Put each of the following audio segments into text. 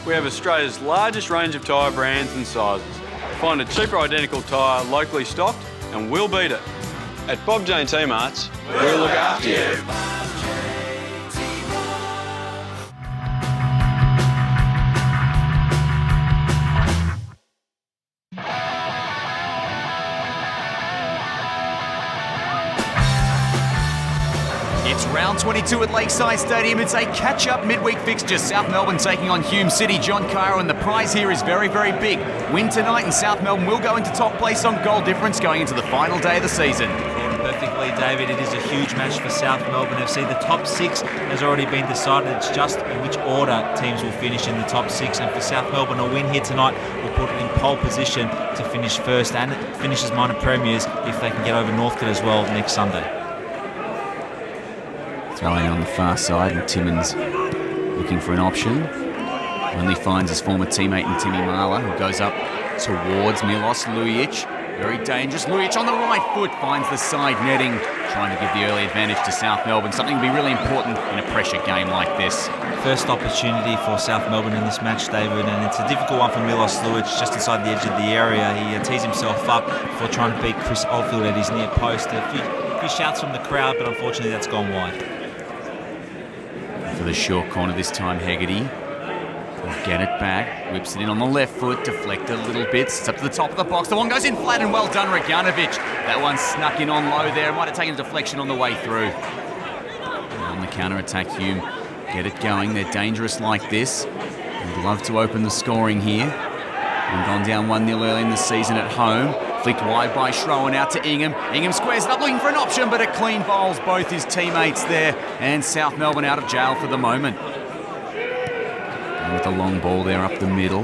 We have Australia's largest range of tyre brands and sizes. Find a cheaper identical tyre locally stocked and we'll beat it. At Bob Jane T-Marts, we'll look after you. It's round 22 at Lakeside Stadium. It's a catch-up midweek fixture. South Melbourne taking on Hume City. John Cairo, and the prize here is very, very big. Win tonight and South Melbourne will go into top place on goal difference going into the final day of the season. Perfectly, David. It is a huge match for South Melbourne FC. The top six has already been decided. It's just in which order teams will finish in the top six. And for South Melbourne, a win here tonight will put it in pole position to finish first and finish as minor premiers if they can get over Northcote as well next Sunday. Throwing on the far side, and Timmins looking for an option. Only finds his former teammate in Timmy Marler, who goes up towards Milos Lujic. Very dangerous. Lujic on the right foot finds the side netting, trying to give the early advantage to South Melbourne. Something to be really important in a pressure game like this. First opportunity for South Melbourne in this match, David, and it's a difficult one for Milos Lujic just inside the edge of the area. He tees himself up before trying to beat Chris Oldfield at his near post. A few shouts from the crowd, but unfortunately that's gone wide. For the short corner this time, Hegarty will get it back, whips it in on the left foot, deflect a little bit, it's up to the top of the box, the one goes in flat and well done Reganovic. That one snuck in on low there, might have taken a deflection on the way through. And on the counter-attack, Hume get it going, they're dangerous like this. They'd love to open the scoring here. They've gone down 1-0 early in the season at home. Flicked wide by Schroen out to Ingham. Ingham squares it up looking for an option, but it clean bowls both his teammates there. And South Melbourne out of jail for the moment. And with the long ball there up the middle.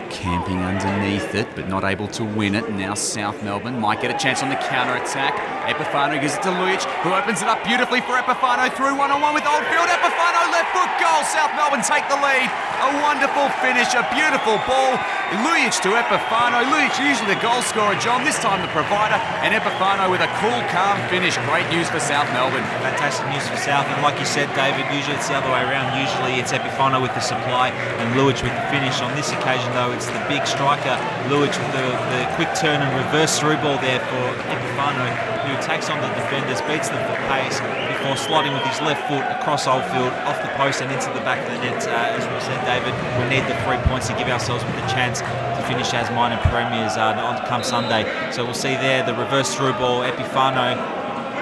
Camping underneath it, but not able to win it. Now South Melbourne might get a chance on the counter-attack. Epifano gives it to Lujic, who opens it up beautifully for Epifano. Through one-on-one with Oldfield. Epifano, left foot goal. South Melbourne take the lead. A wonderful finish, a beautiful ball. Lujic to Epifano. Lujic usually the goal scorer, John, this time the provider. And Epifano with a cool, calm finish. Great news for South Melbourne. Fantastic news for South. And like you said, David, usually it's the other way around. Usually it's Epifano with the supply and Lujic with the finish. On this occasion, though, it's the big striker, Lujic, with the quick turn and reverse through ball there for Epifano, who takes on the defenders, beats them for pace before sliding with his left foot across Oldfield, off the post and into the back of the net. As we said, David, we need the 3 points to give ourselves with a chance to finish as minor premiers on come Sunday. So we'll see there the reverse through ball, Epifano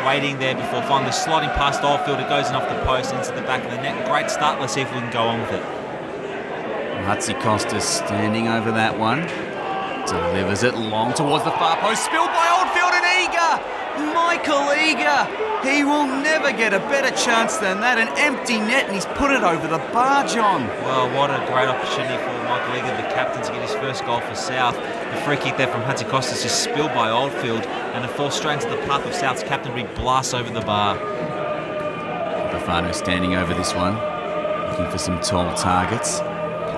waiting there before finally sliding past Oldfield. It goes in off the post into the back of the net. Great start. Let's see if we can go on with it. Hatzicosta standing over that one. Delivers it long towards the far post. Spilled by Oldfield and Eager. Michael Eager. He will never get a better chance than that. An empty net, and he's put it over the bar, John. Well, what a great opportunity for Michael Eager, the captain, to get his first goal for South. The free kick there from Hatzicosta is just spilled by Oldfield, and it falls straight into the path of South's captain, big blast over the bar. Bafano standing over this one, looking for some tall targets.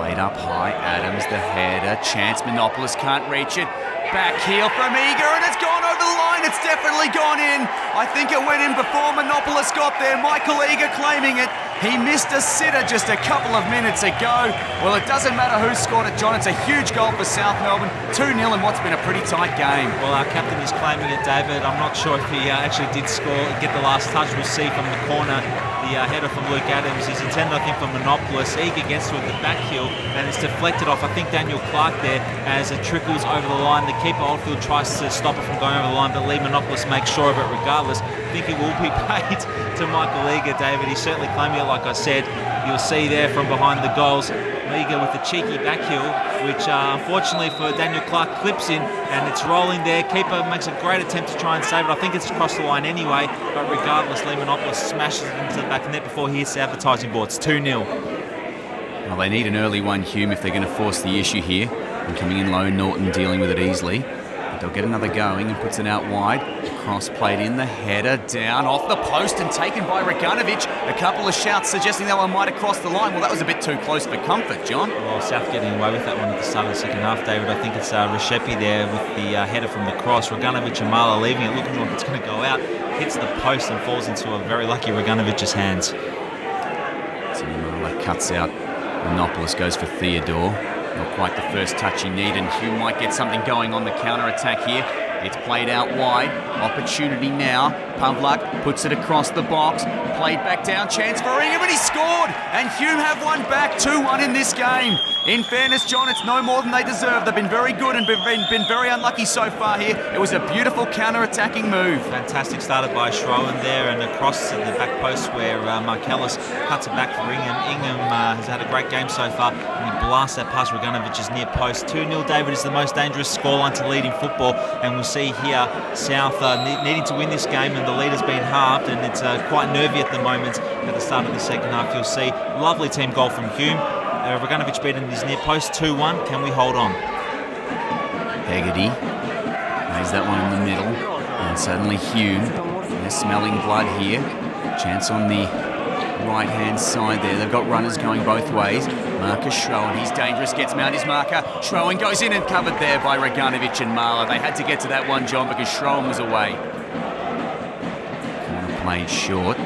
Played up high, Adams, the header, chance, Monopolis can't reach it. Back heel from Eager, and it's gone over the line. It's definitely gone in. I think it went in before Monopolis got there. Michael Eager claiming it. He missed a sitter just a couple of minutes ago. Well, it doesn't matter who scored it, John. It's a huge goal for South Melbourne. 2-0 in what's been a pretty tight game. Well, our captain is claiming it, David. I'm not sure if he actually did score, get the last touch. We'll see from the corner. The header from Luke Adams is intended, I think, for Monopolis. Eager gets to it with the back heel, and it's deflected off, I think, Daniel Clark there as it trickles over the line. The keeper, Oldfield, tries to stop it from going over the line, but Lee Monopolis makes sure of it regardless. I think it will be paid to Michael Eager, David. He's certainly claiming it, like I said. You'll see there from behind the goals, Eager with the cheeky back heel, which unfortunately for Daniel Clark clips in, and it's rolling there. Keeper makes a great attempt to try and save it. I think it's across the line anyway, but regardless, Lee Monopolis smashes it into the back of the net before he hits the advertising board. It's 2-0. Well, they need an early one, Hume, if they're going to force the issue here. And coming in low, Norton dealing with it easily. But they'll get another going and puts it out wide. Cross played in, the header down off the post and taken by Reganovic. A couple of shouts suggesting that one might have crossed the line. Well, that was a bit too close for comfort, John. Well, South getting away with that one at the start of the second half, David. I think it's Reshepi there with the header from the cross. Reganovic and Marla leaving it, looking like it's going to go out. Hits the post and falls into a very lucky Reganovic's hands. So Marla cuts out Monopolis goes for Theodore. Not quite the first touch he needed, and Hume might get something going on the counter-attack here. It's played out wide. Opportunity now. Pavlak puts it across the box. Played back down. Chance for Ingham, and he scored! And Hume have one back. 2-1 in this game. In fairness, John, it's no more than they deserve. They've been very good and been very unlucky so far here. It was a beautiful counter-attacking move. Fantastic started by Schroen there and across to the back post where Markellis cuts it back for Ingham. Ingham has had a great game so far, and he blasts that past Regunovic's near post. 2-0, David, is the most dangerous scoreline to lead in football, and we'll see here South needing to win this game, and the lead has been halved, and it's quite nervy at the moment at the start of the second half. You'll see lovely team goal from Hume. Regunovic beaten his near post 2-1. Can we hold on? Hegarty lays that one in the middle, and suddenly Hume, they're smelling blood here. Chance on the right-hand side there. They've got runners going both ways. Marcus Schroen, he's dangerous, gets him out his marker. Schroen goes in and covered there by Regunovic and Marler. They had to get to that one, John, because Schroen was away. Corner played short.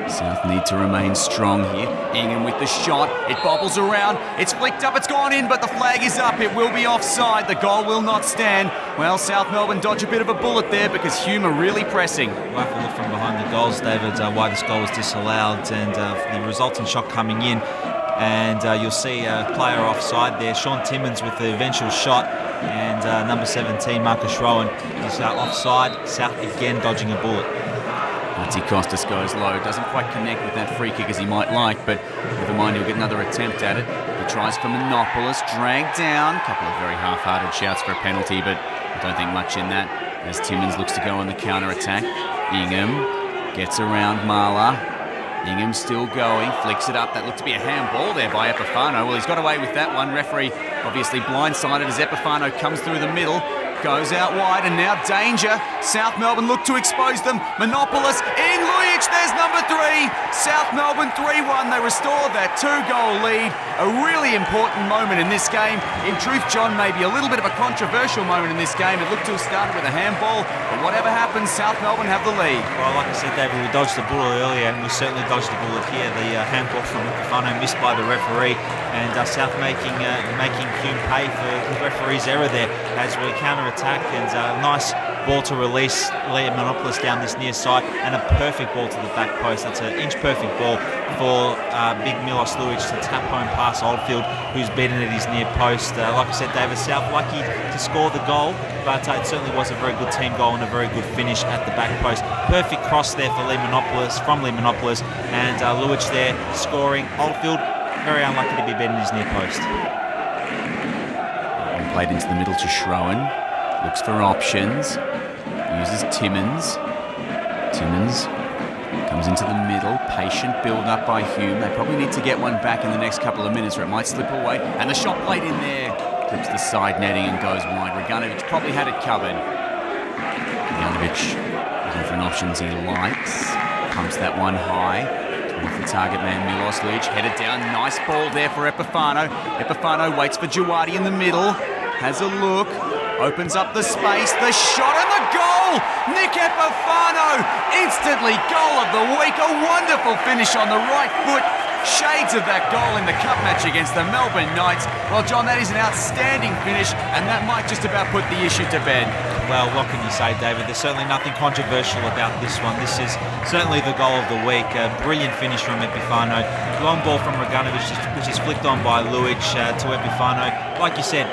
South need to remain strong here. Ingham with the shot. It bobbles around. It's flicked up. It's gone in, but the flag is up. It will be offside. The goal will not stand. Well, South Melbourne dodge a bit of a bullet there because Hume are really pressing. We'll have to look from behind the goals, David, why this goal was disallowed, and the resulting shot coming in. And you'll see a player offside there. Sean Timmins with the eventual shot. And number 17, Marcus Schroen, is offside. South again dodging a bullet. Costas goes low, doesn't quite connect with that free kick as he might like, but never mind, he'll get another attempt at it. He tries for Monopolis, dragged down. A couple of very half-hearted shouts for a penalty, but I don't think much in that as Timmins looks to go on the counter-attack. Ingham gets around Marler. Ingham still going, flicks it up. That looked to be a handball there by Epifano. Well, he's got away with that one. Referee obviously blindsided as Epifano comes through the middle. Goes out wide, and now danger. South Melbourne look to expose them. Monopolis in Lujic, there's number 3. South Melbourne 3-1. They restore that 2-goal lead. A really important moment in this game. In truth, John, maybe a little bit of a controversial moment in this game. It looked to have started with a handball, but whatever happens, South Melbourne have the lead. Well, like I said, David, we dodged the bullet earlier, and we certainly dodged the bullet here. The handball from Epifano missed by the referee, and South making Hume pay for the referee's error there as we counter-attack, and a nice ball to release Liam Monopolis down this near side, and a perfect ball to the back post. That's an inch-perfect ball for big Milos Lujic to tap home past Oldfield, who's beaten at his near post. Like I said, David, South lucky to score the goal, but it certainly was a very good team goal and a very good finish at the back post. Perfect cross there for Liam Monopolis, and Lujic there scoring. Oldfield very unlucky to be beaten at his near post. Played into the middle to Schroen. Looks for options. Uses Timmins. Timmins comes into the middle. Patient build up by Hume. They probably need to get one back in the next couple of minutes or it might slip away. And the shot played in there. Clips the side netting and goes wide. Regunovic probably had it covered. Regunovic looking for an options he likes. Pumps that one high. With the target man, Milos Lujic, headed down. Nice ball there for Epifano. Epifano waits for Jawadi in the middle. Has a look. Opens up the space. The shot and the goal! Nick Epifano! Instantly goal of the week. A wonderful finish on the right foot. Shades of that goal in the cup match against the Melbourne Knights. Well, John, that is an outstanding finish, and that might just about put the issue to bed. Well, what can you say, David? There's certainly nothing controversial about this one. This is certainly the goal of the week. A brilliant finish from Epifano. Long ball from Regunovic, which is flicked on by Lujic to Epifano. Like you said,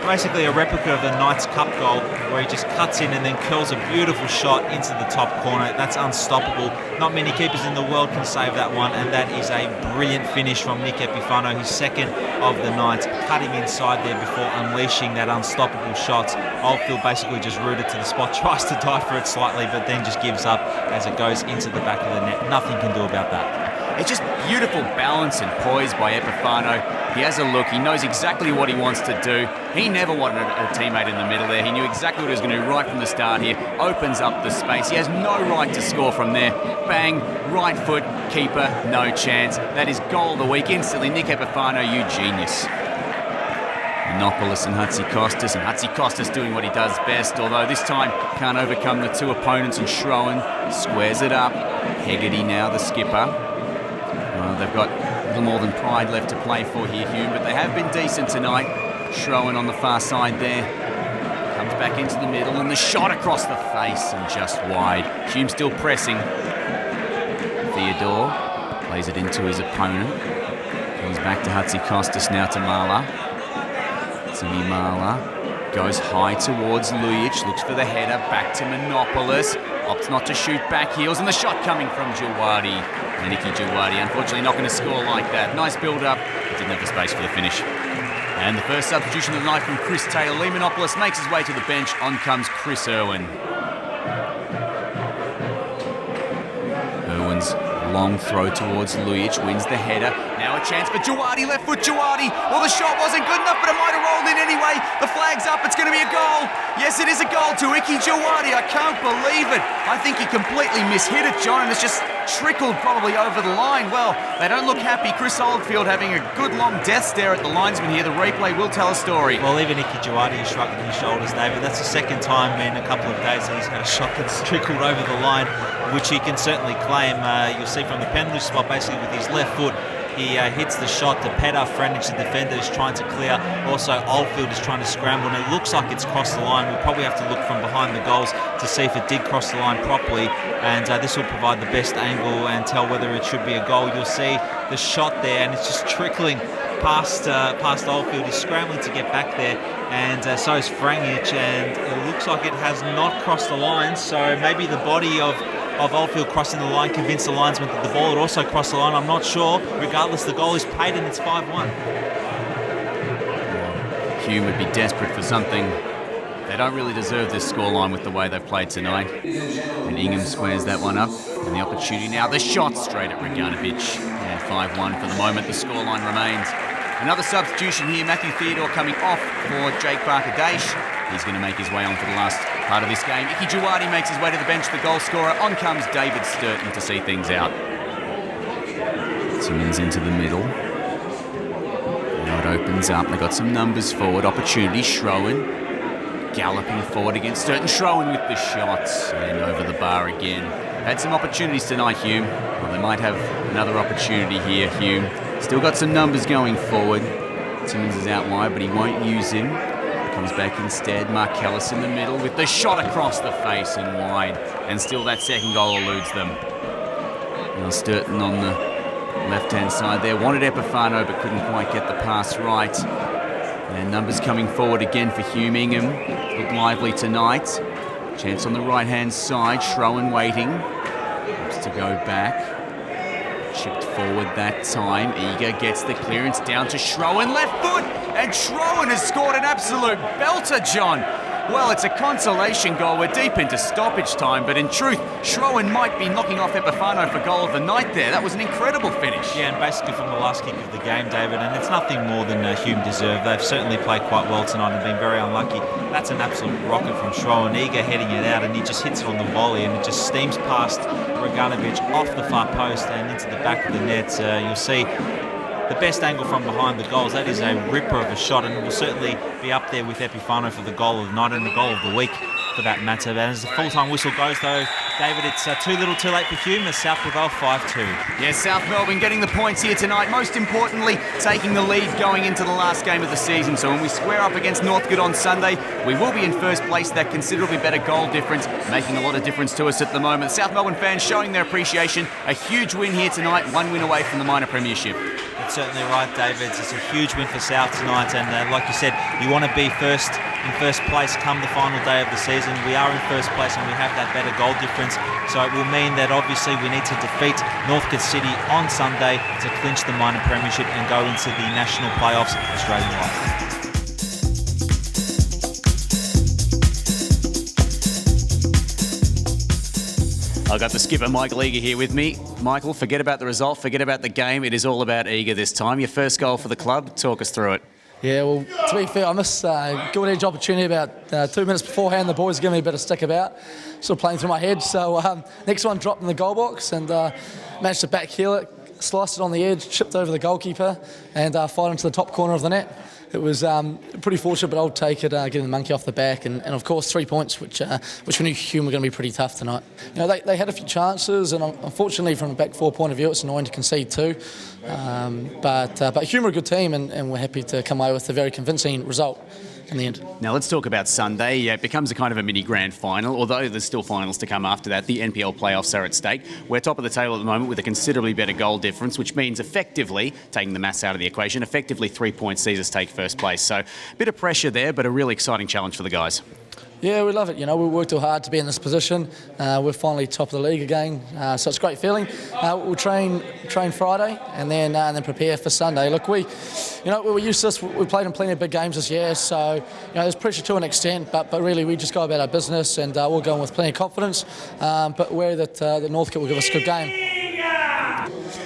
basically a replica of the Knights Cup goal where he just cuts in and then curls a beautiful shot into the top corner. That's unstoppable. Not many keepers in the world can save that one, and that is a brilliant finish from Nick Epifano, his second of the night, cutting inside there before unleashing that unstoppable shot. Oldfield basically just rooted to the spot, tries to dive for it slightly, but then just gives up as it goes into the back of the net. Nothing can do about that. It's just beautiful balance and poise by Epifano. He has a look. He knows exactly what he wants to do. He never wanted a teammate in the middle there. He knew exactly what he was going to do right from the start here. Opens up the space. He has no right to score from there. Bang, right foot, keeper, no chance. That is goal of the week instantly. Nick Epifano, you genius. Monopolis and Hatzikostas, and Hatzikostas doing what he does best, although this time can't overcome the two opponents, and Schroen squares it up. Hegarty now, the skipper. They've got Little more than pride left to play for here, Hume, but they have been decent tonight. Schroen on the far side there. Comes back into the middle, and the shot across the face and just wide. Hume still pressing. Theodore plays it into his opponent. Comes back to Hatzikostas, now to Marla. Timmy Marla goes high towards Lujic, looks for the header, back to Menopoulos. Opts not to shoot back heels, and the shot coming from Jawadi. Niki Jawadi, unfortunately not going to score like that. Nice build-up, but didn't have the space for the finish. And the first substitution of the night from Chris Taylor. Lee Menopoulos makes his way to the bench. On comes Chris Irwin. Irwin's long throw towards Lujic, wins the header. Now a chance for Jawadi, left foot Jawadi. Well, the shot wasn't good enough, but it might have rolled in anyway. The flag's up, it's going to be a goal. Yes, it is a goal to Iki Jawadi. I can't believe it. I think he completely mishit it, John, and it's just trickled probably over the line. Well, they don't look happy. Chris Oldfield having a good long death stare at the linesman here. The replay will tell a story. Well, even Iki Jawadi is shrugging his shoulders, David. That's the second time in a couple of days that he's had a shot that's trickled over the line, which he can certainly claim. You'll see from the penalty spot, basically with his left foot, he hits the shot to Petar Frenic, the defender, is trying to clear. Also, Oldfield is trying to scramble, and it looks like it's crossed the line. We'll probably have to look from behind the goals to see if it did cross the line properly, and this will provide the best angle and tell whether it should be a goal. You'll see the shot there, and it's just trickling past Oldfield. He's scrambling to get back there, and so is Frenic, and it looks like it has not crossed the line, so maybe the body of Oldfield crossing the line convinced the linesman that the ball had also crossed the line. I'm not sure. Regardless, the goal is paid and it's 5-1. Hume would be desperate for something. They don't really deserve this scoreline with the way they've played tonight. And Ingham squares that one up. And the opportunity now, the shot straight at Reganovic. And 5-1 for the moment, the scoreline remains. Another substitution here, Matthew Theodore coming off for Jake Barker-Daish. He's going to make his way on for the last part of this game. Iki Jawadi makes his way to the bench, the goal scorer. On comes David Sturton to see things out. Simmons into the middle. Now it opens up. They've got some numbers forward. Opportunity, Schroen galloping forward against Sturton. Schroen with the shots and over the bar again. Had some opportunities tonight, Hume. Well, they might have another opportunity here, Hume. Still got some numbers going forward. Simmons is out wide, but he won't use him. Comes back instead. Markellis in the middle with the shot across the face and wide. And still that second goal eludes them. Now Sturton on the left-hand side there. Wanted Epifano, but couldn't quite get the pass right. And numbers coming forward again for Hume. Ingham looked lively tonight. Chance on the right-hand side. Schroen waiting. Looks to go back. Chipped forward that time. Eager gets the clearance down to Schroen. Left foot! And Schroen has scored an absolute belter, John. Well, it's a consolation goal. We're deep into stoppage time, but in truth, Schroen might be knocking off Epifano for goal of the night there. That was an incredible finish. Yeah, and basically from the last kick of the game, David, and it's nothing more than Hume deserved. They've certainly played quite well tonight and been very unlucky. That's an absolute rocket from Schroen. Eager heading it out, and he just hits it on the volley, and it just steams past Reganovic off the far post and into the back of the net. You'll see the best angle from behind the goals. That is a ripper of a shot, and it will certainly be up there with Epifano for the goal of the night and the goal of the week for that matter. And as the full-time whistle goes though, David, it's too little too late for Hume as South prevail 5-2. Yes, South Melbourne getting the points here tonight. Most importantly, taking the lead going into the last game of the season. So when we square up against Northcote on Sunday, we will be in first place. That considerably better goal difference, making a lot of difference to us at the moment. South Melbourne fans showing their appreciation. A huge win here tonight, one win away from the minor premiership. That's certainly right, David. It's a huge win for South tonight, and like you said, you want to be in first place come the final day of the season. We are in first place, and we have that better goal difference. So it will mean that obviously we need to defeat Northcote City on Sunday to clinch the minor premiership and go into the national playoffs Australian-wide. I've got the skipper, Michael Eager, here with me. Michael, forget about the result, forget about the game. It is all about Eager this time. Your first goal for the club. Talk us through it. Yeah, well, to be fair, I missed a good edge opportunity about 2 minutes beforehand. The boys gave me a bit of stick about, sort of playing through my head. So next one dropped in the goal box and managed to back heel it. sliced it on the edge, chipped over the goalkeeper, and fired into the top corner of the net. It was pretty fortunate, but I'll take it, getting the monkey off the back, and of course 3 points, which we knew Hume were going to be pretty tough tonight. You know, they had a few chances, and unfortunately from a back four point of view, it's annoying to concede too. But Hume are a good team, and we're happy to come away with a very convincing result in the end. Now let's talk about Sunday. It becomes a kind of a mini grand final, although there's still finals to come after that. The NPL playoffs are at stake. We're top of the table at the moment with a considerably better goal difference, which means effectively, taking the maths out of the equation, effectively 3 points sees us take first place. So a bit of pressure there, but a really exciting challenge for the guys. Yeah, we love it. You know, we worked too hard to be in this position. We're finally top of the league again, so it's a great feeling. We'll train Friday and then prepare for Sunday. Look, we're used to this. We played in plenty of big games this year, so there's pressure to an extent, but really we just go about our business and we'll go in with plenty of confidence. But we're that Northcote will give us a good game.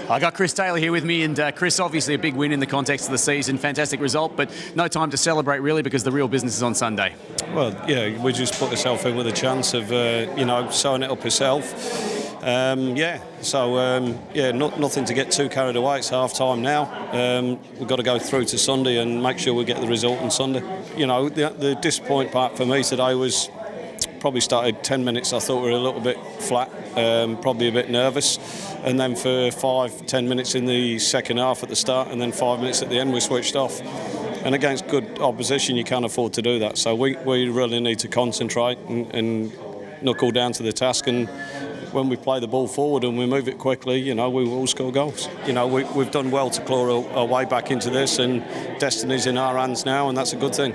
I got Chris Taylor here with me, and Chris, obviously a big win in the context of the season, fantastic result, but no time to celebrate really because the real business is on Sunday. Well, yeah, we just put ourselves in with a chance of, sewing it up ourselves. Nothing to get too carried away. It's half time now. We've got to go through to Sunday and make sure we get the result on Sunday. You know, the disappointing part for me today was probably started 10 minutes. I thought we were a little bit flat, probably a bit nervous. And then for 5-10 minutes in the second half at the start, and then 5 minutes at the end, we switched off. And against good opposition, you can't afford to do that. So we really need to concentrate and knuckle down to the task. And when we play the ball forward and we move it quickly, we will score goals. We've done well to claw our way back into this, and destiny's in our hands now, and that's a good thing.